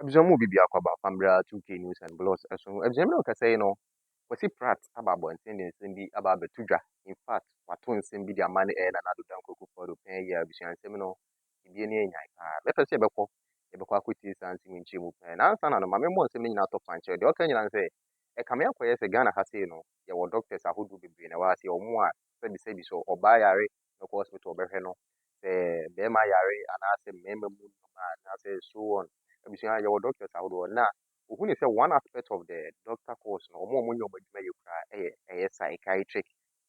Ebisomu bibi akwaba famra 2K News and Blogs eso ebisomu ka say no kwasi prat ababo ntende nsem aba betudwa in fact wato nsem bi di amane Nana Addo Akuffo Addo pen ya ebisan nsem no bibie ne enyan be pese ebekọ akwiti santi nchi mu pen na ansa na no mame mo nsem nyina to panche de oka nyina nse e kame akoye se Ghana ha say no ye wo doctors ahodu bibi na wa say omo a sebi so oba yare no hospital obehwe no be ma yare anase mema mu na say so on ebisan ya wo doctors ahodu na who say one aspect of the doctor course no omo nyo badwuma yekura psychiatric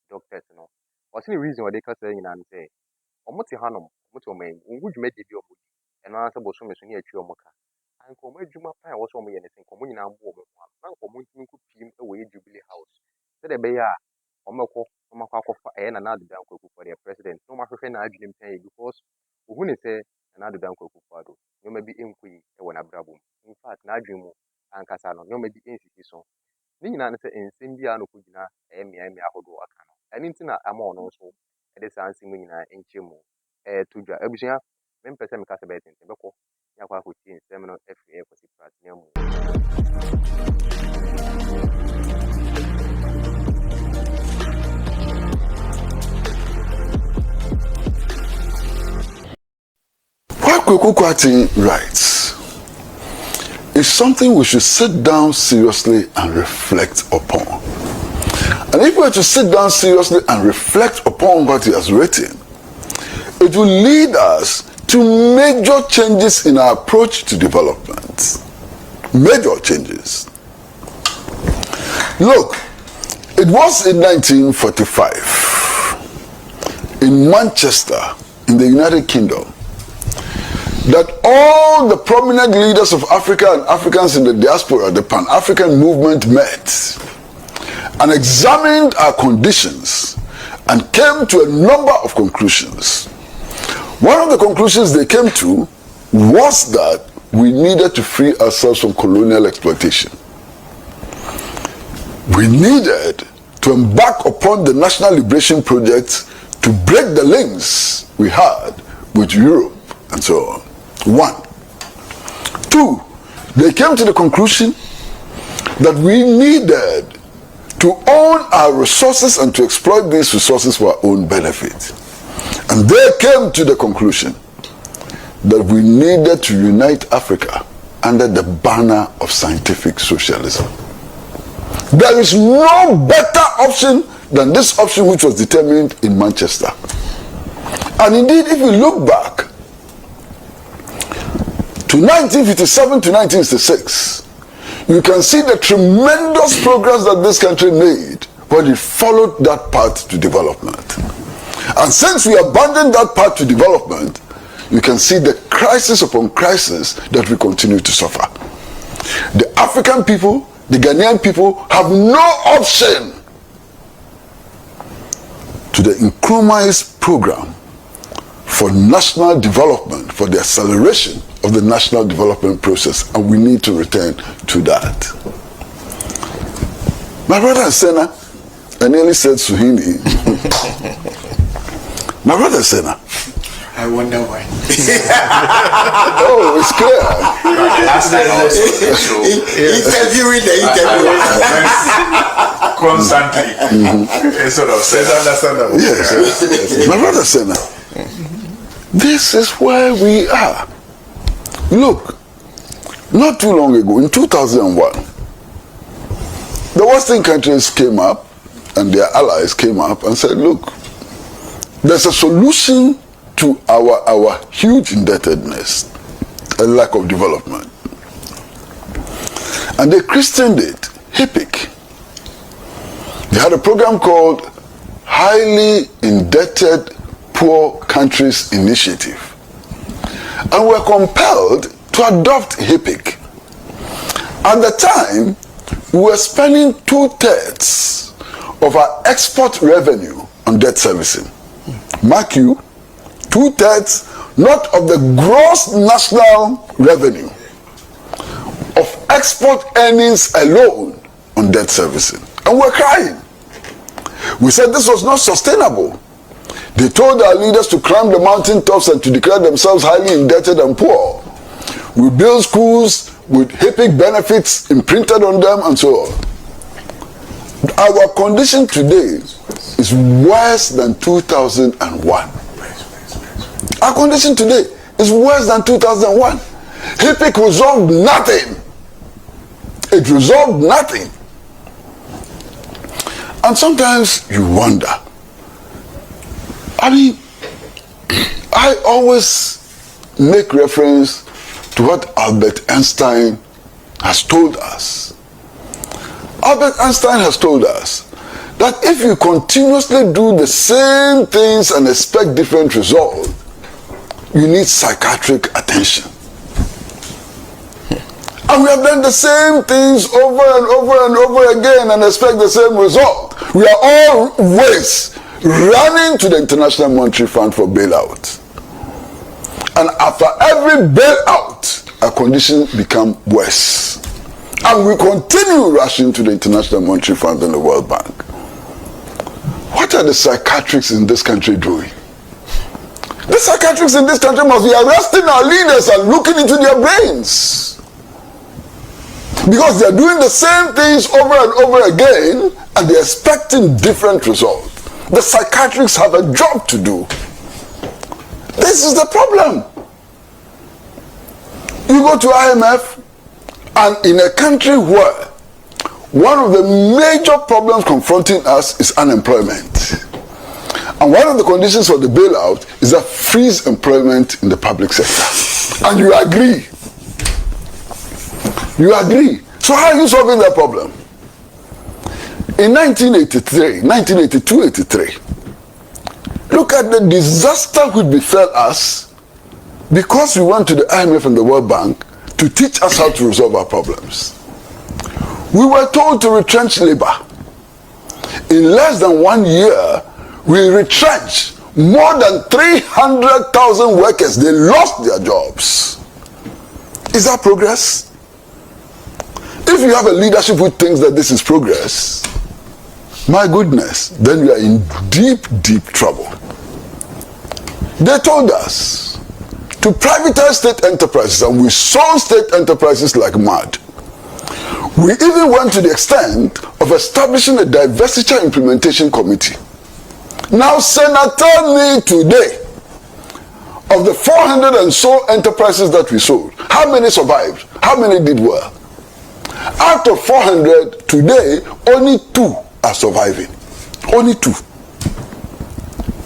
doctors no what's the reason why they can say nyina say omo te hanom omo te omo ngu dwuma de bi omo di eno ansa bo so me so ne atwi omo ka anko omo adwuma pa wo so omo ye ne sen komo nyina mbo omo ho na anko omo ntimi ku pim e wo Jubilee House se de be ya omo akọfa Nana Addo Akuffo the president no ma hwehwe na adwene mpan because who say Nana Addo Akuffo Addo nyoma bi enkoyi e wo na brabom in fact na adwene mu ankasa no nyoma bi ensisi so ni nyina ne se ensem bia no ko gyina mmea ahodo aka no ɛne nti na ama ɔno nso ɛde saa nsem nyina enkyemu tudwa abusua mempɛ sɛ meka sɛ bɛyɛ tenten bɛkɔ ya kwa akɔtie nsɛm no afiri ɛkɔsi pratina mu. What Akuffo writes is something we should sit down seriously and reflect upon. And if we are to sit down seriously and reflect upon what he has written, it will lead us to major changes in our approach to development. Major changes. Look, it was in 1945 in Manchester, in the United Kingdom, that all the prominent leaders of Africa and Africans in the diaspora, the Pan-African movement, met and examined our conditions and came to a number of conclusions. One of the conclusions they came to was that we needed to free ourselves from colonial exploitation. We needed to embark upon the national liberation project to break the links we had with Europe and so on. 1. 2, they came to the conclusion that we needed to own our resources and to exploit these resources for our own benefit. And they came to the conclusion that we needed to unite Africa under the banner of scientific socialism. There is no better option than this option which was determined in Manchester. And indeed, if we look back to 1957 to 1966, you can see the tremendous progress that this country made when it followed that path to development. And since we abandoned that path to development, you can see the crisis upon crisis that we continue to suffer. The African people, the Ghanaian people, have no option to the Nkrumah's program for national development, for the acceleration of the national development process, and we need to return to that. My brother Sena, I nearly said Suhini. My brother Sena. I wonder why. Oh, it's clear. Last time also interviewing the interviewer constantly. Sort of said understandable. Yes. My brother Sena. This is where we are. Look, not too long ago, in 2001, the Western countries came up and their allies came up and said, look, there's a solution to our huge indebtedness and lack of development. And they christened it HIPIC. They had a program called Highly Indebted Poor Countries Initiative. And were compelled to adopt HIPIC. At the time, we were spending 2/3 of our export revenue on debt servicing. Mark you, 2/3 not of the gross national revenue, of export earnings alone on debt servicing. And we're crying. We said this was not sustainable. They told our leaders to climb the mountain tops and to declare themselves highly indebted and poor. We build schools with HIPIC benefits imprinted on them and so on. Our condition today is worse than 2001. Our condition today is worse than 2001. HIPIC resolved nothing. It resolved nothing. And sometimes you wonder. I mean, I always make reference to what Albert Einstein has told us. Albert Einstein has told us that if you continuously do the same things and expect different results, you need psychiatric attention. And we have done the same things over and over and over again and expect the same result. We are always running to the International Monetary Fund for bailout. And after every bailout, our conditions become worse. And we continue rushing to the International Monetary Fund and the World Bank. What are the psychiatrists in this country doing? The psychiatrists in this country must be arresting our leaders and looking into their brains. Because they are doing the same things over and over again and they are expecting different results. The psychiatrists have a job to do. This is the problem. You go to IMF and in a country where one of the major problems confronting us is unemployment. And one of the conditions for the bailout is that freeze employment in the public sector. And you agree. You agree. So how are you solving that problem? In 1982-83, look at the disaster which befell us because we went to the IMF and the World Bank to teach us how to resolve our problems. We were told to retrench labor. In less than 1 year, we retrenched more than 300,000 workers. They lost their jobs. Is that progress? If you have a leadership who thinks that this is progress, my goodness, then we are in deep, deep trouble. They told us to privatize state enterprises, and we sold state enterprises like mad. We even went to the extent of establishing a divestiture implementation committee. Now, Senator, tell me today, of the 400 and so enterprises that we sold, how many survived? How many did well? Out of 400, today, only 2 are surviving. Only 2.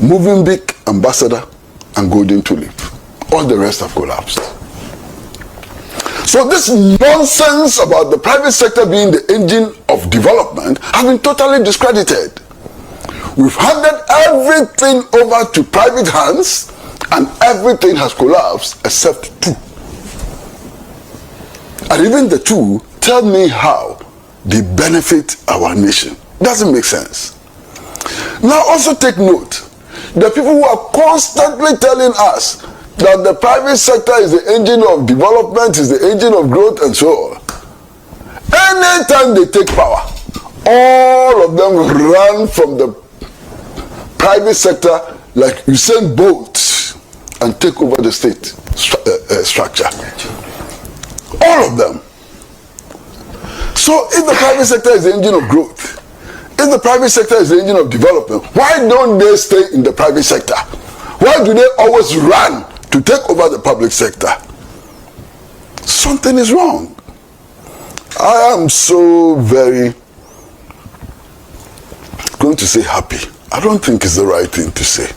Movenpick, Ambassador, and Golden Tulip. All the rest have collapsed. So this nonsense about the private sector being the engine of development has been totally discredited. We've handed everything over to private hands and everything has collapsed except 2. And even the 2, tell me how they benefit our nation. Doesn't make sense. Now also take note, the people who are constantly telling us that the private sector is the engine of development, is the engine of growth and so on. Anytime they take power, all of them run from the private sector like Usain Bolt and take over the state structure. All of them. So if the private sector is the engine of growth, if the private sector is the engine of development, why don't they stay in the private sector? Why do they always run to take over the public sector? Something is wrong. I am so very, going to say happy. I don't think it's the right thing to say.